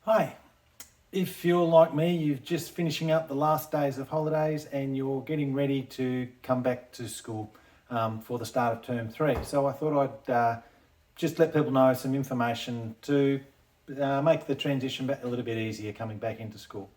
Hi, if you're like me, you're just finishing up the last days of holidays and you're getting ready to come back to school for the start of term 3. So I thought I'd just let people know some information to make the transition back a little bit easier coming back into school.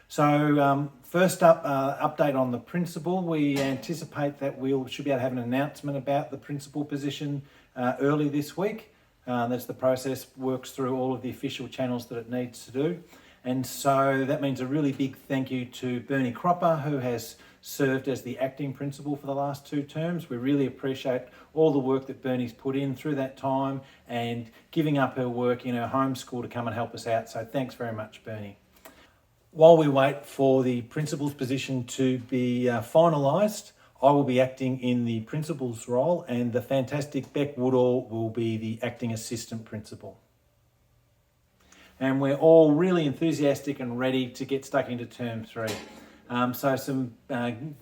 So first up, update on the principal. We anticipate that we should be able to have an announcement about the principal position early this week. That's the process, works through all of the official channels that it needs to do. And so that means a really big thank you to Bernie Cropper, who has served as the acting principal for the last 2 terms. We really appreciate all the work that Bernie's put in through that time and giving up her work in her home school to come and help us out. So thanks very much, Bernie. While we wait for the principal's position to be finalised, I will be acting in the principal's role and the fantastic Beck Woodall will be the acting assistant principal. And we're all really enthusiastic and ready to get stuck into term 3. So some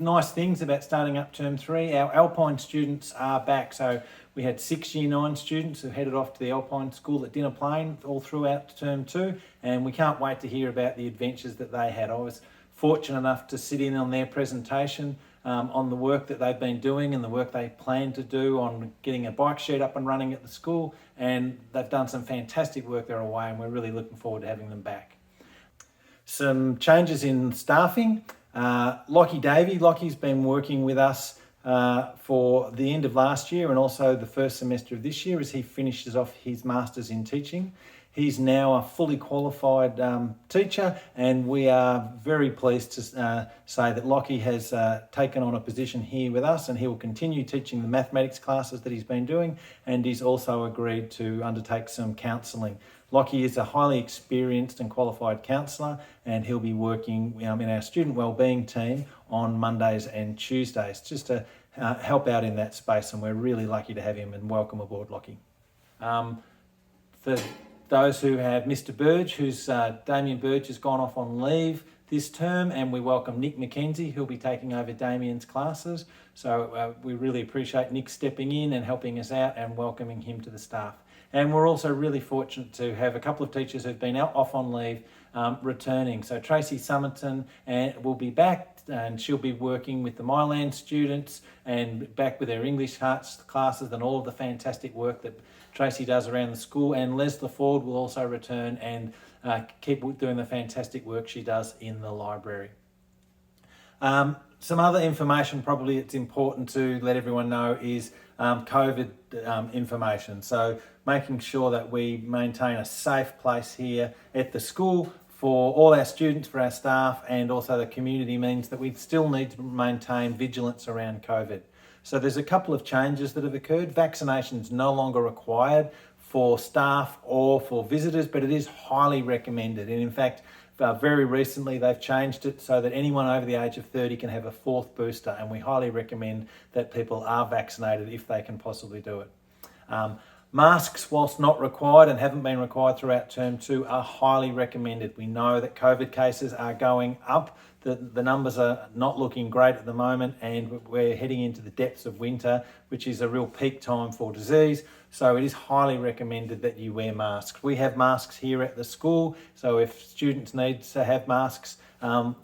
nice things about starting up term 3. Our Alpine students are back. So we had 6 Year 9 students who headed off to the Alpine School at Dinner Plain all throughout term 2. And we can't wait to hear about the adventures that they had. I was fortunate enough to sit in on their presentation on the work that they've been doing and the work they plan to do on getting a bike shed up and running at the school, and they've done some fantastic work there away and we're really looking forward to having them back. Some changes in staffing. Lockie Davey. Lockie's been working with us for the end of last year and also the first semester of this year as he finishes off his Masters in Teaching. He's now a fully qualified teacher and we are very pleased to say that Lockie has taken on a position here with us and he will continue teaching the mathematics classes that he's been doing, and he's also agreed to undertake some counselling. Lockie is a highly experienced and qualified counsellor and he'll be working in our student wellbeing team on Mondays and Tuesdays just to help out in that space, and we're really lucky to have him, and welcome aboard, Lockie. For those who have Mr. Burge, Damien Burge has gone off on leave this term, and we welcome Nick McKenzie, who'll be taking over Damien's classes. So we really appreciate Nick stepping in and helping us out and welcoming him to the staff. And we're also really fortunate to have a couple of teachers who've been off on leave returning. So Tracy Summerton will be back and she'll be working with the Myland students and back with their English Arts classes and all of the fantastic work that Tracy does around the school. And Leslie Ford will also return and keep doing the fantastic work she does in the library. Some other information probably it's important to let everyone know is COVID information. So making sure that we maintain a safe place here at the school for all our students, for our staff, and also the community means that we still need to maintain vigilance around COVID. So there's a couple of changes that have occurred. Vaccination is no longer required for staff or for visitors, but it is highly recommended. And in fact, very recently they've changed it so that anyone over the age of 30 can have a 4th booster, and we highly recommend that people are vaccinated if they can possibly do it. Masks, whilst not required and haven't been required throughout term 2, are highly recommended. We know that COVID cases are going up. The numbers are not looking great at the moment, and we're heading into the depths of winter, which is a real peak time for disease. So it is highly recommended that you wear masks. We have masks here at the school, so if students need to have masks,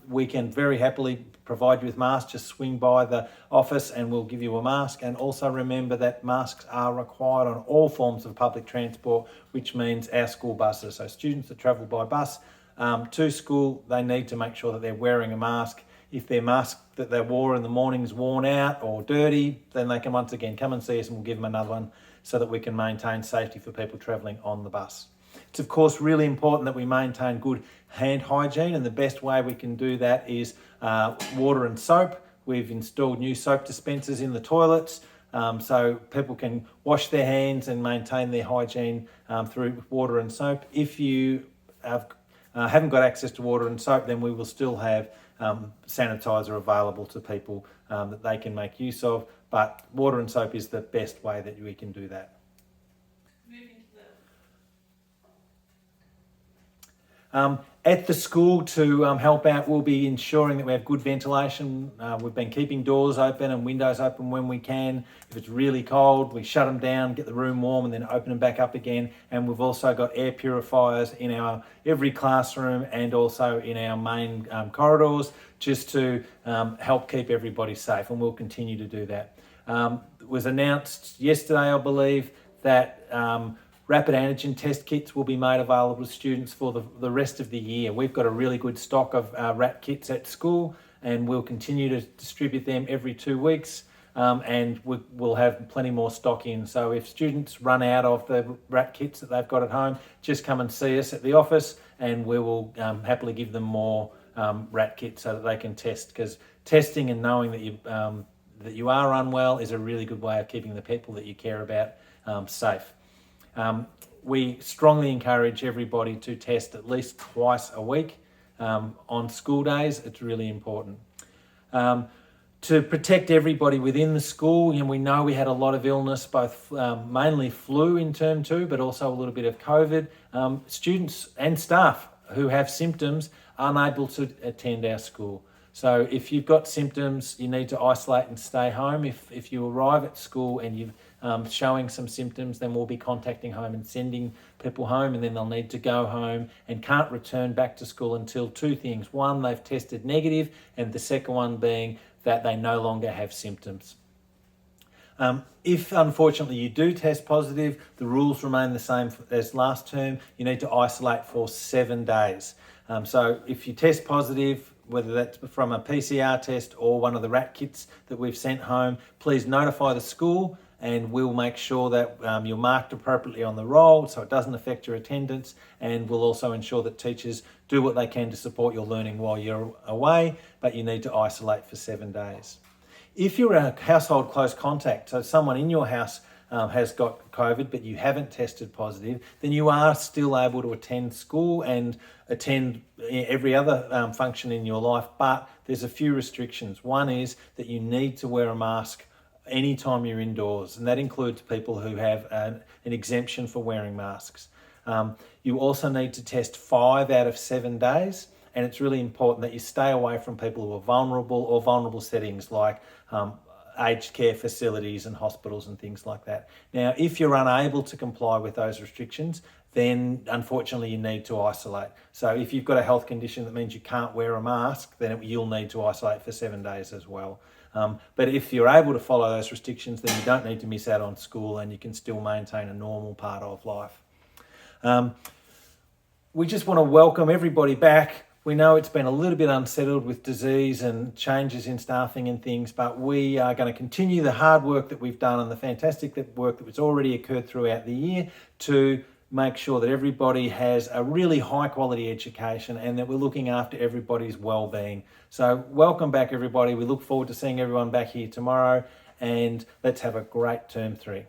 we can very happily provide you with masks. Just swing by the office and we'll give you a mask. And also remember that masks are required on all forms of public transport, which means our school buses. So students that travel by bus to school, they need to make sure that they're wearing a mask. If their mask that they wore in the morning is worn out or dirty, then they can once again come and see us and we'll give them another one so that we can maintain safety for people travelling on the bus. It's of course really important that we maintain good hand hygiene, and the best way we can do that is water and soap. We've installed new soap dispensers in the toilets so people can wash their hands and maintain their hygiene through water and soap. If you haven't got access to water and soap, then we will still have sanitizer available to people that they can make use of, but water and soap is the best way that we can do that. At the school to help out, we'll be ensuring that we have good ventilation. We've been keeping doors open and windows open when we can. If it's really cold, we shut them down, get the room warm, and then open them back up again. And we've also got air purifiers in every classroom and also in our main corridors, just to help keep everybody safe, and we'll continue to do that. It was announced yesterday, I believe, that rapid antigen test kits will be made available to students for the rest of the year. We've got a really good stock of RAT kits at school, and we'll continue to distribute them every 2 weeks, and we'll have plenty more stock in. So if students run out of the RAT kits that they've got at home, just come and see us at the office, and we will happily give them more RAT kits so that they can test, because testing and knowing that you are unwell is a really good way of keeping the people that you care about safe. We strongly encourage everybody to test at least twice a week on school days. It's really important. To protect everybody within the school, we know we had a lot of illness, both mainly flu in term 2, but also a little bit of COVID. Students and staff who have symptoms are unable to attend our school. So if you've got symptoms, you need to isolate and stay home. If you arrive at school and you're showing some symptoms, then we'll be contacting home and sending people home, and then they'll need to go home and can't return back to school until 2 things. One, they've tested negative, and the second one being that they no longer have symptoms. If unfortunately you do test positive, the rules remain the same as last term. You need to isolate for 7 days. So if you test positive, whether that's from a PCR test or one of the RAT kits that we've sent home, please notify the school, and we'll make sure that you're marked appropriately on the roll so it doesn't affect your attendance, and we'll also ensure that teachers do what they can to support your learning while you're away, but you need to isolate for 7 days. If you're a household close contact, so someone in your house has got COVID but you haven't tested positive, then you are still able to attend school and attend every other function in your life, but there's a few restrictions. One is that you need to wear a mask anytime you're indoors, and that includes people who have an exemption for wearing masks. You also need to test 5 out of 7 days, and it's really important that you stay away from people who are vulnerable or vulnerable settings like aged care facilities and hospitals and things like that. Now, if you're unable to comply with those restrictions, then unfortunately you need to isolate. So if you've got a health condition that means you can't wear a mask, then you'll need to isolate for 7 days as well. But if you're able to follow those restrictions, then you don't need to miss out on school, and you can still maintain a normal part of life. We just want to welcome everybody back. We know it's been a little bit unsettled with disease and changes in staffing and things, but we are going to continue the hard work that we've done and the fantastic work that's already occurred throughout the year to make sure that everybody has a really high quality education and that we're looking after everybody's well-being. So welcome back, everybody. We look forward to seeing everyone back here tomorrow, and let's have a great term 3.